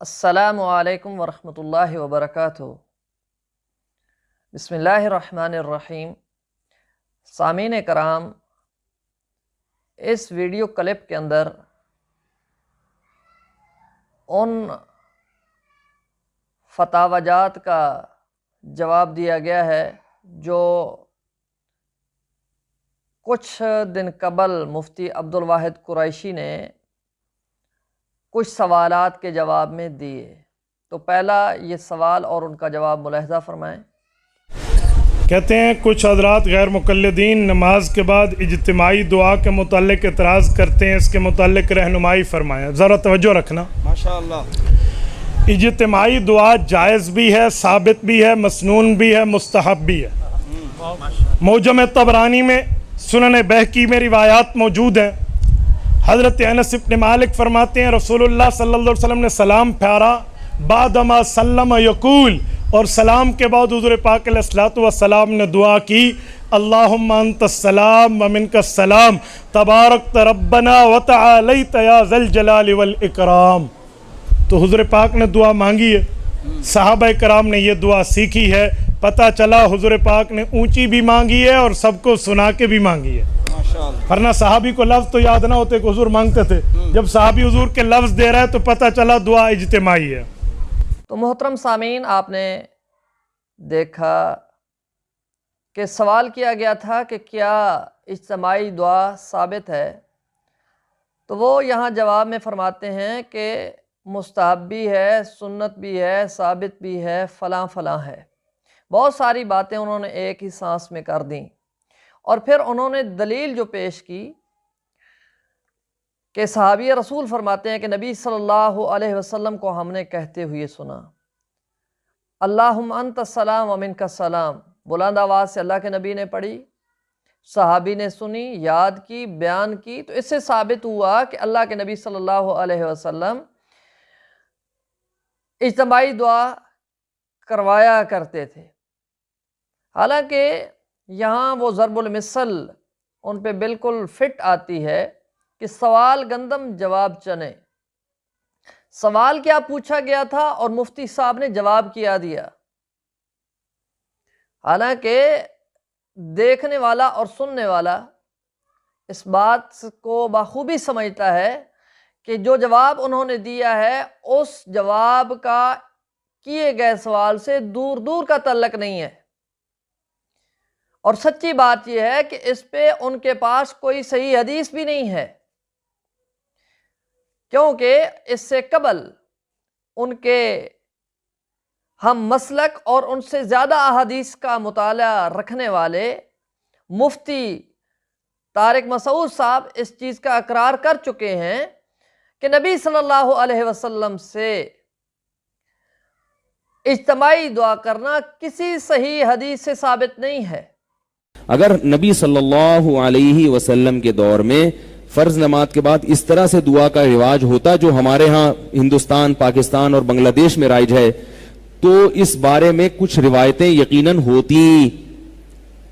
السلام علیکم ورحمۃ اللہ وبرکاتہ۔ بسم اللہ الرحمن الرحیم۔ سامعین کرام، اس ویڈیو کلپ کے اندر ان فتاوی جات کا جواب دیا گیا ہے جو کچھ دن قبل مفتی عبدالواحد قریشی نے کچھ سوالات کے جواب میں دیے۔ تو پہلا یہ سوال اور ان کا جواب ملاحظہ فرمائیں۔ کہتے ہیں کچھ حضرات غیر مقلدین نماز کے بعد اجتماعی دعا کے متعلق اعتراض کرتے ہیں، اس کے متعلق رہنمائی فرمائیں۔ ذرا توجہ رکھنا۔ ماشاءاللہ۔ اجتماعی دعا جائز بھی ہے، ثابت بھی ہے، مسنون بھی ہے، مستحب بھی ہے۔ معجم طبرانی میں، سنن بہقی میں روایات موجود ہیں۔ حضرت انس بن مالک فرماتے ہیں رسول اللہ صلی اللہ علیہ وسلم نے سلام پھیرا، بعدما سلم یقول، اور سلام کے بعد حضور پاک علیہ الصلوۃ والسلام نے دعا کی، اللہم انت السلام ومنک السلام تبارکت ربنا وتعالیت یا ذی الجلال والاکرام۔ تو حضور پاک نے دعا مانگی ہے، صحابہ کرام نے یہ دعا سیکھی ہے۔ پتہ چلا حضور پاک نے اونچی بھی مانگی ہے اور سب کو سنا کے بھی مانگی ہے، ورنہ صحابی کو لفظ تو یاد نہ ہوتے کہ حضور مانگتے تھے۔ جب صحابی حضور کے لفظ دے رہا ہے تو پتہ چلا دعا اجتماعی ہے۔ تو محترم سامعین، آپ نے دیکھا کہ سوال کیا گیا تھا کہ کیا اجتماعی دعا ثابت ہے، تو وہ یہاں جواب میں فرماتے ہیں کہ مستحب بھی ہے، سنت بھی ہے، ثابت بھی ہے، فلاں فلاں ہے۔ بہت ساری باتیں انہوں نے ایک ہی سانس میں کر دیں، اور پھر انہوں نے دلیل جو پیش کی کہ صحابی رسول فرماتے ہیں کہ نبی صلی اللہ علیہ وسلم کو ہم نے کہتے ہوئے سنا، اللہم انت السلام ومنک السلام، بلند آواز سے اللہ کے نبی نے پڑھی، صحابی نے سنی، یاد کی، بیان کی۔ تو اس سے ثابت ہوا کہ اللہ کے نبی صلی اللہ علیہ وسلم اجتماعی دعا کروایا کرتے تھے۔ حالانکہ یہاں وہ ضرب المثل ان پہ بالکل فٹ آتی ہے کہ سوال گندم جواب چنے۔ سوال کیا پوچھا گیا تھا اور مفتی صاحب نے جواب کیا دیا۔ حالانکہ دیکھنے والا اور سننے والا اس بات کو بخوبی سمجھتا ہے کہ جو جواب انہوں نے دیا ہے اس جواب کا کیے گئے سوال سے دور دور کا تعلق نہیں ہے، اور سچی بات یہ ہے کہ اس پہ ان کے پاس کوئی صحیح حدیث بھی نہیں ہے، کیونکہ اس سے قبل ان کے ہم مسلک اور ان سے زیادہ احادیث کا مطالعہ رکھنے والے مفتی طارق مسعود صاحب اس چیز کا اقرار کر چکے ہیں کہ نبی صلی اللہ علیہ وسلم سے اجتماعی دعا کرنا کسی صحیح حدیث سے ثابت نہیں ہے۔ اگر نبی صلی اللہ علیہ وسلم کے دور میں فرض نماز کے بعد اس طرح سے دعا کا رواج ہوتا جو ہمارے ہاں ہندوستان، پاکستان اور بنگلہ دیش میں رائج ہے، تو اس بارے میں کچھ روایتیں یقیناً ہوتی،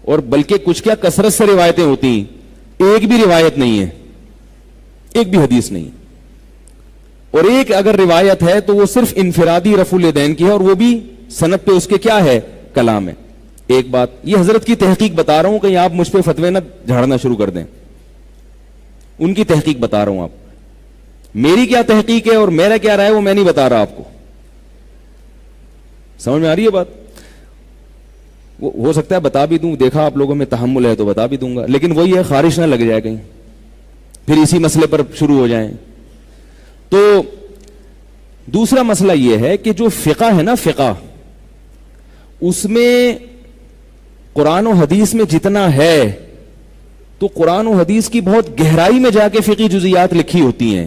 اور بلکہ کچھ کیا کثرت سے روایتیں ہوتی۔ ایک بھی روایت نہیں ہے، ایک بھی حدیث نہیں، اور ایک اگر روایت ہے تو وہ صرف انفرادی رفع الیدین کی ہے، اور وہ بھی سند پہ اس کے کیا ہے، کلام ہے۔ ایک بات یہ حضرت کی تحقیق بتا رہا ہوں، کہیں آپ مجھ پہ فتوے نہ جھاڑنا شروع کر دیں، ان کی تحقیق بتا رہا ہوں۔ آپ میری کیا تحقیق ہے اور میرا کیا رائے وہ میں نہیں بتا رہا آپ کو، سمجھ میں آ رہی ہے بات؟ وہ ہو سکتا ہے بتا بھی دوں، دیکھا آپ لوگوں میں تحمل ہے تو بتا بھی دوں گا، لیکن وہی ہے خارش نہ لگ جائے کہیں پھر اسی مسئلے پر شروع ہو جائیں۔ تو دوسرا مسئلہ یہ ہے کہ جو فقہ ہے نا، فقہ اس میں قرآن و حدیث میں جتنا ہے تو قرآن و حدیث کی بہت گہرائی میں جا کے فقہی جزیات لکھی ہوتی ہیں۔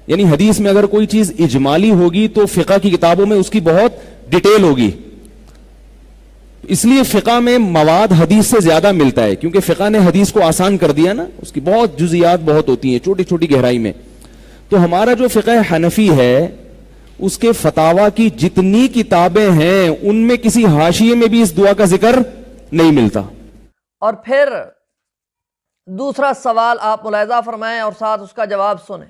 یعنی حدیث میں اگر کوئی چیز اجمالی ہوگی تو فقہ کی کتابوں میں اس کی بہت ڈیٹیل ہوگی، اس لیے فقہ میں مواد حدیث سے زیادہ ملتا ہے، کیونکہ فقہ نے حدیث کو آسان کر دیا نا، اس کی بہت جزیات بہت ہوتی ہیں، چھوٹی چھوٹی گہرائی میں۔ تو ہمارا جو فقہ حنفی ہے اس کے فتاوی کی جتنی کتابیں ہیں ان میں کسی حاشیے میں بھی اس دعا کا ذکر نہیں ملتا۔ اور پھر دوسرا سوال آپ ملاحظہ فرمائیں اور ساتھ اس کا جواب سنیں۔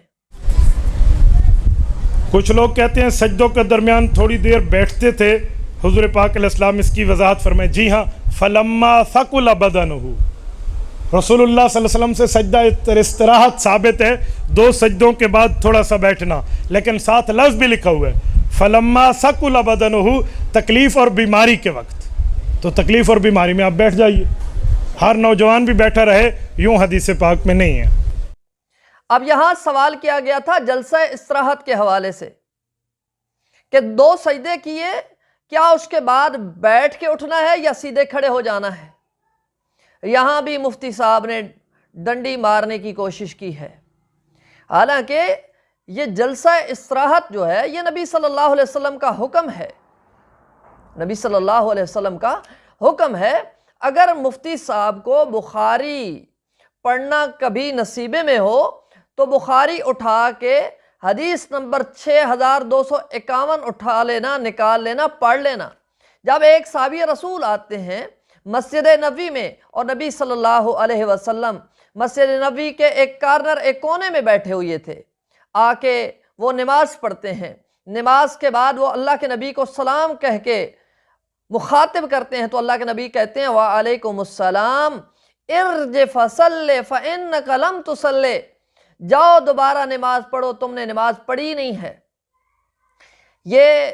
کچھ لوگ کہتے ہیں سجدوں کے درمیان تھوڑی دیر بیٹھتے تھے، حضور پاک علیہ السلام اس کی وضاحت فرمائے. جی ہاں، فلما ثقل بدنہ، رسول اللہ صلی اللہ علیہ وسلم سے سجدہ استراحت ثابت ہے، 2 سجدوں کے بعد تھوڑا سا بیٹھنا، لیکن ساتھ لفظ بھی لکھا ہوا ہے فلما ثقل بدنہ، تکلیف اور بیماری کے وقت. تو تکلیف اور بیماری میں آپ بیٹھ جائیے، ہر نوجوان بھی بیٹھا رہے، یوں حدیث پاک میں نہیں ہے. اب یہاں سوال کیا گیا تھا جلسہ استراحت کے حوالے سے کہ 2 سجدے کیے، کیا اس کے بعد بیٹھ کے اٹھنا ہے یا سیدھے کھڑے ہو جانا ہے؟ یہاں بھی مفتی صاحب نے ڈنڈی مارنے کی کوشش کی ہے. حالانکہ یہ جلسہ استراحت جو ہے یہ نبی صلی اللہ علیہ وسلم کا حکم ہے، نبی صلی اللہ علیہ وسلم کا حکم ہے. اگر مفتی صاحب کو بخاری پڑھنا کبھی نصیبے میں ہو تو بخاری اٹھا کے حدیث نمبر 6251 اٹھا لینا، نکال لینا، پڑھ لینا. جب ایک صحابی رسول آتے ہیں مسجد نبوی میں اور نبی صلی اللہ علیہ وسلم مسجد نبوی کے ایک کارنر، ایک کونے میں بیٹھے ہوئے تھے، آ کے وہ نماز پڑھتے ہیں. نماز کے بعد وہ اللہ کے نبی کو سلام کہہ کے مخاطب کرتے ہیں تو اللہ کے نبی کہتے ہیں وعلیکم السلام ارجع فصلی فإنک لم تصلی، جاؤ دوبارہ نماز پڑھو، تم نے نماز پڑھی نہیں ہے. یہ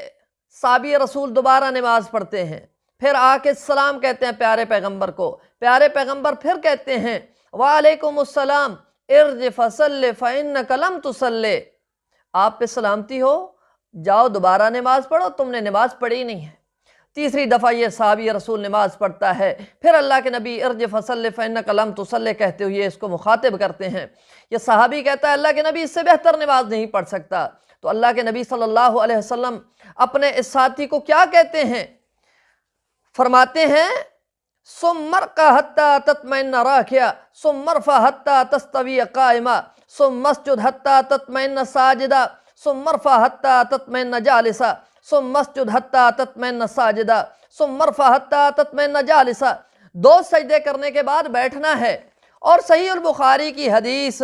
صحابی رسول دوبارہ نماز پڑھتے ہیں، پھر آ کے سلام کہتے ہیں پیارے پیغمبر کو. پیارے پیغمبر پھر کہتے ہیں وعلیکم السلام ارجع فصلی فإنک لم تصلی، آپ پہ سلامتی ہو، جاؤ دوبارہ نماز پڑھو، تم نے نماز پڑھی نہیں ہے. تیسری دفعہ یہ صحابی رسول نماز پڑھتا ہے، پھر اللہ کے نبی ارجع فصلی فإنک لم تصلی کہتے ہوئے اس کو مخاطب کرتے ہیں. یہ صحابی کہتا ہے اللہ کے نبی اس سے بہتر نماز نہیں پڑھ سکتا. تو اللہ کے نبی صلی اللہ علیہ وسلم اپنے اس ساتھی کو کیا کہتے ہیں؟ فرماتے ہیں ثم ارکع حتی تطمئن راکعا ثم ارفع حتی تستوی قائما ثم اسجد حتی تطمئن ساجدا ثم ارفع حتی تطمئن جالسا ثم اسجد حتی تطمئن ساجدا ثم ارفع حتی تطمئن جالسا. 2 سجدے کرنے کے بعد بیٹھنا ہے. اور صحیح البخاری کی حدیث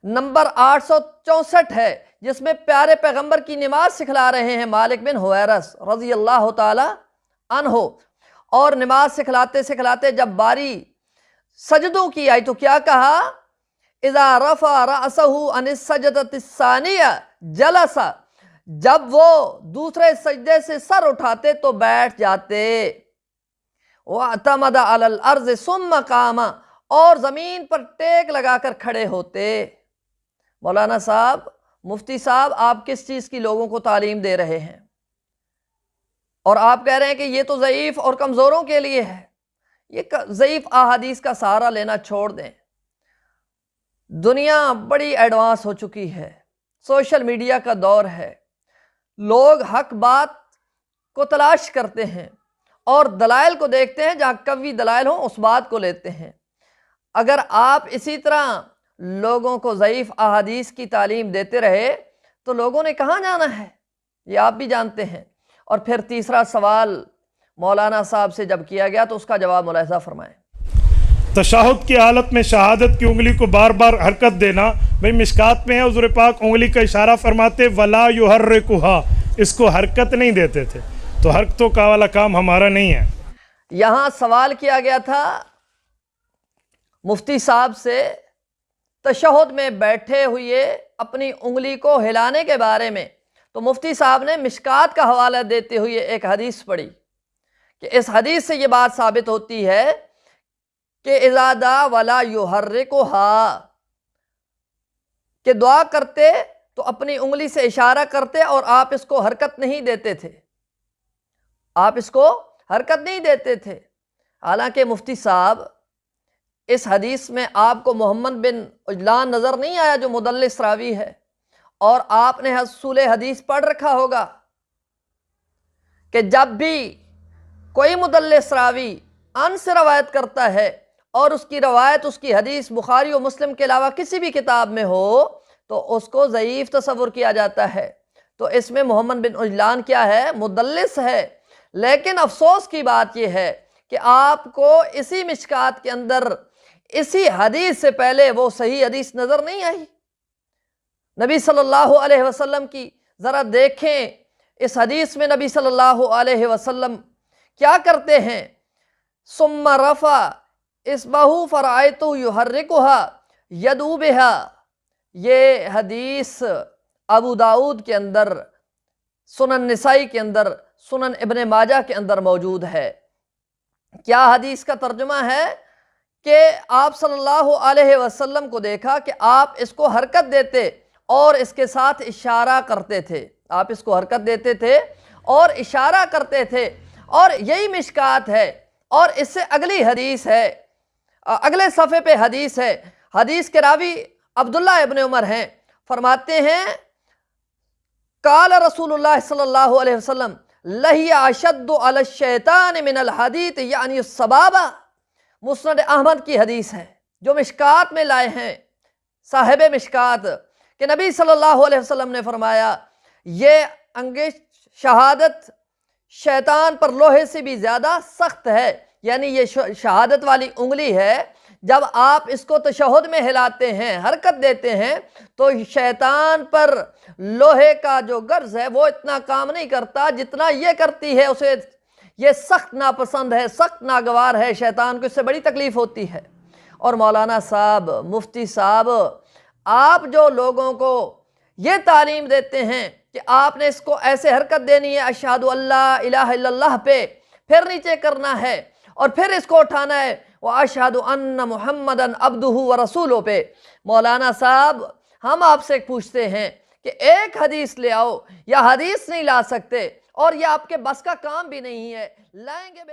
نمبر 864 ہے جس میں پیارے پیغمبر کی نماز سکھلا رہے ہیں مالک بن حویرث رضی اللہ تعالی عنہ. اور نماز سکھلاتے سکھلاتے جب باری سجدوں کی آئی تو کیا کہا؟ اذا رفع رأسہ عن السجدۃ الثانیہ جلس، جب وہ دوسرے سجدے سے سر اٹھاتے تو بیٹھ جاتے. وَاعْتَمَدَ عَلَى الْأَرْضِ ثُمَّ قَامَ، اور زمین پر ٹیک لگا کر کھڑے ہوتے. مولانا صاحب، مفتی صاحب، آپ کس چیز کی لوگوں کو تعلیم دے رہے ہیں؟ اور آپ کہہ رہے ہیں کہ یہ تو ضعیف اور کمزوروں کے لیے ہے. یہ ضعیف احادیث کا سہارا لینا چھوڑ دیں. دنیا بڑی ایڈوانس ہو چکی ہے، سوشل میڈیا کا دور ہے، لوگ حق بات کو تلاش کرتے ہیں اور دلائل کو دیکھتے ہیں، جہاں قوی دلائل ہوں اس بات کو لیتے ہیں. اگر آپ اسی طرح لوگوں کو ضعیف احادیث کی تعلیم دیتے رہے تو لوگوں نے کہاں جانا ہے، یہ آپ بھی جانتے ہیں. اور پھر تیسرا سوال مولانا صاحب سے جب کیا گیا تو اس کا جواب ملاحظہ فرمائیں. تشہد کی حالت میں شہادت کی انگلی کو بار بار حرکت دینا، بھئی مشکات میں ہے حضور پاک انگلی کا اشارہ فرماتے ولا یحرکھا، اس کو حرکت نہیں دیتے تھے. تو حرکتوں کا والا کام ہمارا نہیں ہے. یہاں سوال کیا گیا تھا مفتی صاحب سے تشہد میں بیٹھے ہوئے اپنی انگلی کو ہلانے کے بارے میں، تو مفتی صاحب نے مشکات کا حوالہ دیتے ہوئے ایک حدیث پڑھی کہ اس حدیث سے یہ بات ثابت ہوتی ہے کہ اذا دعا ولا یحرکھا، کہ دعا کرتے تو اپنی انگلی سے اشارہ کرتے اور آپ اس کو حرکت نہیں دیتے تھے، آپ اس کو حرکت نہیں دیتے تھے. حالانکہ مفتی صاحب اس حدیث میں آپ کو محمد بن عجلان نظر نہیں آیا جو مدلس راوی ہے، اور آپ نے اصول حدیث پڑھ رکھا ہوگا کہ جب بھی کوئی مدلس راوی ان سے روایت کرتا ہے اور اس کی روایت، اس کی حدیث بخاری و مسلم کے علاوہ کسی بھی کتاب میں ہو تو اس کو ضعیف تصور کیا جاتا ہے. تو اس میں محمد بن عجلان کیا ہے؟ مدلس ہے. لیکن افسوس کی بات یہ ہے کہ آپ کو اسی مشکات کے اندر اسی حدیث سے پہلے وہ صحیح حدیث نظر نہیں آئی. نبی صلی اللہ علیہ وسلم کی ذرا دیکھیں اس حدیث میں نبی صلی اللہ علیہ وسلم کیا کرتے ہیں. ثم رفع اصبعہ فرأیتہ یحرکھا یدعو بہا. یہ حدیث ابو داؤد کے اندر، سنن نسائی کے اندر، سنن ابن ماجہ کے اندر موجود ہے. کیا حدیث کا ترجمہ ہے کہ آپ صلی اللہ علیہ وسلم کو دیکھا کہ آپ اس کو حرکت دیتے اور اس کے ساتھ اشارہ کرتے تھے. آپ اس کو حرکت دیتے تھے اور اشارہ کرتے تھے، اور یہی مشکات ہے. اور اس سے اگلی حدیث ہے، اگلے صفحے پہ حدیث ہے. حدیث کے راوی عبداللہ ابن عمر ہیں. فرماتے ہیں قال رسول اللہ صلی اللہ علیہ وسلم لہی اشد علی الشیطان من الحدید یعنی السبابہ. مسند احمد کی حدیث ہے جو مشکات میں لائے ہیں صاحب مشکات، کہ نبی صلی اللہ علیہ وسلم نے فرمایا یہ انگشت شہادت شیطان پر لوہے سے بھی زیادہ سخت ہے. یعنی یہ شہادت والی انگلی ہے، جب آپ اس کو تشہد میں ہلاتے ہیں، حرکت دیتے ہیں، تو شیطان پر لوہے کا جو گرز ہے وہ اتنا کام نہیں کرتا جتنا یہ کرتی ہے. اسے یہ سخت ناپسند ہے، سخت ناگوار ہے، شیطان کو اس سے بڑی تکلیف ہوتی ہے. اور مولانا صاحب، مفتی صاحب، آپ جو لوگوں کو یہ تعلیم دیتے ہیں کہ آپ نے اس کو ایسے حرکت دینی ہے اشہد اللہ الہ الا اللہ پہ، پھر نیچے کرنا ہے اور پھر اس کو اٹھانا ہے وَأَشْهَدُ أَنَّ مُحَمَّدًا عَبْدُهُ وَرَسُولُهُ پہ. مولانا صاحب، ہم آپ سے پوچھتے ہیں کہ ایک حدیث لے آؤ، یا حدیث نہیں لا سکتے اور یہ آپ کے بس کا کام بھی نہیں ہے، لائیں گے